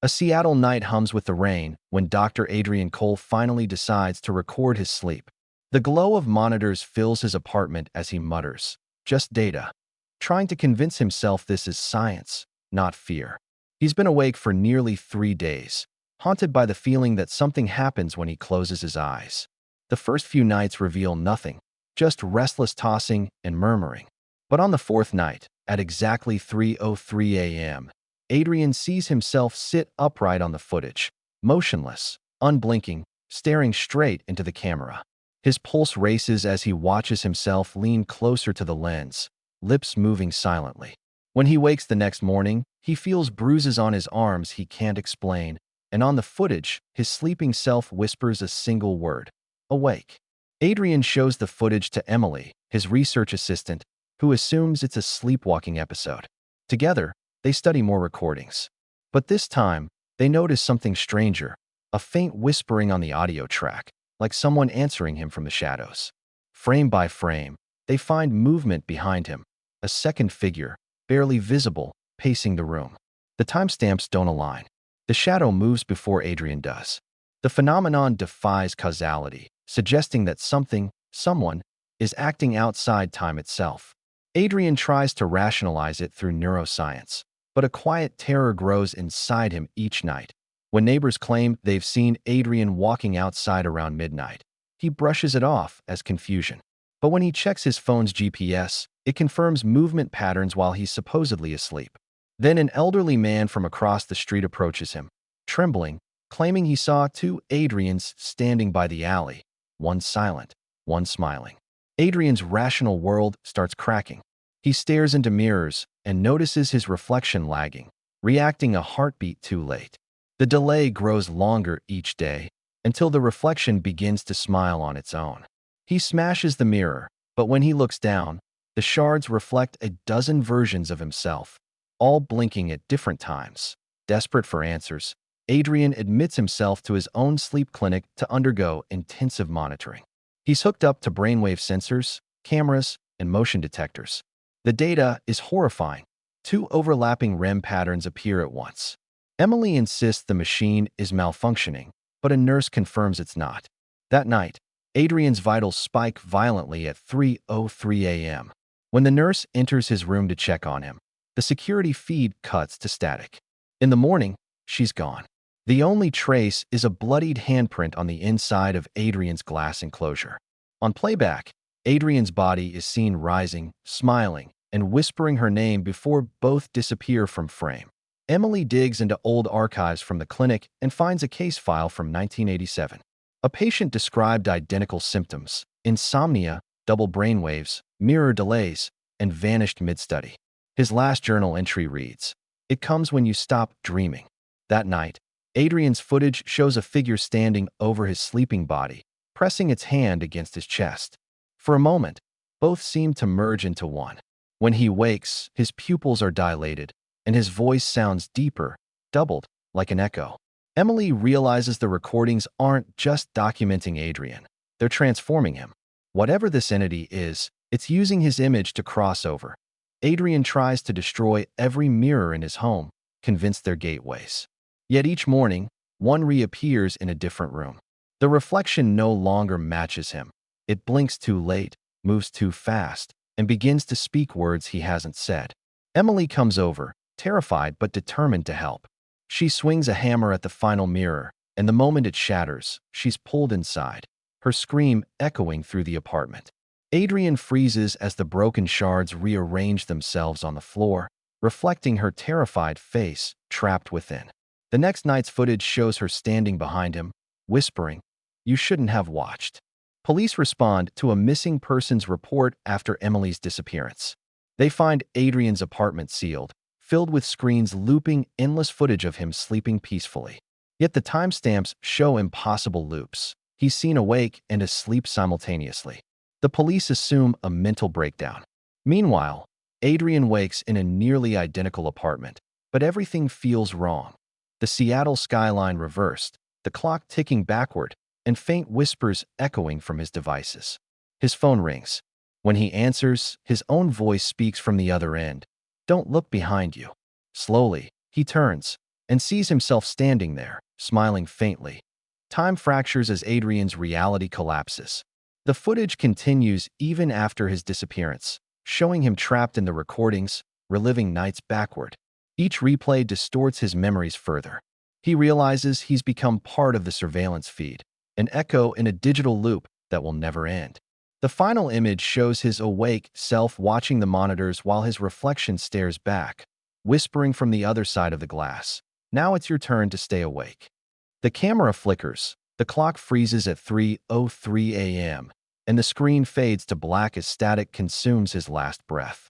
A Seattle night hums with the rain when Dr. Adrian Cole finally decides to record his sleep. The glow of monitors fills his apartment as he mutters, "Just data," trying to convince himself this is science, not fear. He's been awake for nearly 3 days, haunted by the feeling that something happens when he closes his eyes. The first few nights reveal nothing, just restless tossing and murmuring. But on the fourth night, at exactly 3:03 a.m., Adrian sees himself sit upright on the footage, motionless, unblinking, staring straight into the camera. His pulse races as he watches himself lean closer to the lens, lips moving silently. When he wakes the next morning, he feels bruises on his arms he can't explain, and on the footage, his sleeping self whispers a single word: awake. Adrian shows the footage to Emily, his research assistant, who assumes it's a sleepwalking episode. Together, they study more recordings. But this time, they notice something stranger, a faint whispering on the audio track, like someone answering him from the shadows. Frame by frame, they find movement behind him, a second figure, barely visible, pacing the room. The timestamps don't align. The shadow moves before Adrian does. The phenomenon defies causality, suggesting that someone, is acting outside time itself. Adrian tries to rationalize it through neuroscience, but a quiet terror grows inside him each night. When neighbors claim they've seen Adrian walking outside around midnight, he brushes it off as confusion. But when he checks his phone's GPS, it confirms movement patterns while he's supposedly asleep. Then an elderly man from across the street approaches him, trembling, claiming he saw two Adrians standing by the alley, one silent, one smiling. Adrian's rational world starts cracking. He stares into mirrors and notices his reflection lagging, reacting a heartbeat too late. The delay grows longer each day until the reflection begins to smile on its own. He smashes the mirror, but when he looks down, the shards reflect a dozen versions of himself, all blinking at different times. Desperate for answers, Adrian admits himself to his own sleep clinic to undergo intensive monitoring. He's hooked up to brainwave sensors, cameras, and motion detectors. The data is horrifying. Two overlapping REM patterns appear at once. Emily insists the machine is malfunctioning, but a nurse confirms it's not. That night, Adrian's vitals spike violently at 3:03 a.m. When the nurse enters his room to check on him, the security feed cuts to static. In the morning, she's gone. The only trace is a bloodied handprint on the inside of Adrian's glass enclosure. On playback, Adrian's body is seen rising, smiling, and whispering her name before both disappear from frame. Emily digs into old archives from the clinic and finds a case file from 1987. A patient described identical symptoms: insomnia, double brainwaves, mirror delays, and vanished mid-study. His last journal entry reads, "It comes when you stop dreaming." That night, Adrian's footage shows a figure standing over his sleeping body, pressing its hand against his chest. For a moment, both seem to merge into one. When he wakes, his pupils are dilated, and his voice sounds deeper, doubled, like an echo. Emily realizes the recordings aren't just documenting Adrian, they're transforming him. Whatever this entity is, it's using his image to cross over. Adrian tries to destroy every mirror in his home, convinced they're gateways. Yet each morning, one reappears in a different room. The reflection no longer matches him. It blinks too late, moves too fast, and begins to speak words he hasn't said. Emily comes over, terrified but determined to help. She swings a hammer at the final mirror, and the moment it shatters, she's pulled inside, her scream echoing through the apartment. Adrian freezes as the broken shards rearrange themselves on the floor, reflecting her terrified face trapped within. The next night's footage shows her standing behind him, whispering, "You shouldn't have watched." Police respond to a missing persons report after Emily's disappearance. They find Adrian's apartment sealed, filled with screens looping endless footage of him sleeping peacefully. Yet the timestamps show impossible loops. He's seen awake and asleep simultaneously. The police assume a mental breakdown. Meanwhile, Adrian wakes in a nearly identical apartment, but everything feels wrong. The Seattle skyline reversed, the clock ticking backward, and faint whispers echoing from his devices. His phone rings. When he answers, his own voice speaks from the other end. "Don't look behind you." Slowly, he turns, and sees himself standing there, smiling faintly. Time fractures as Adrian's reality collapses. The footage continues even after his disappearance, showing him trapped in the recordings, reliving nights backward. Each replay distorts his memories further. He realizes he's become part of the surveillance feed, an echo in a digital loop that will never end. The final image shows his awake self watching the monitors while his reflection stares back, whispering from the other side of the glass, "Now it's your turn to stay awake." The camera flickers, the clock freezes at 3:03 a.m., and the screen fades to black as static consumes his last breath.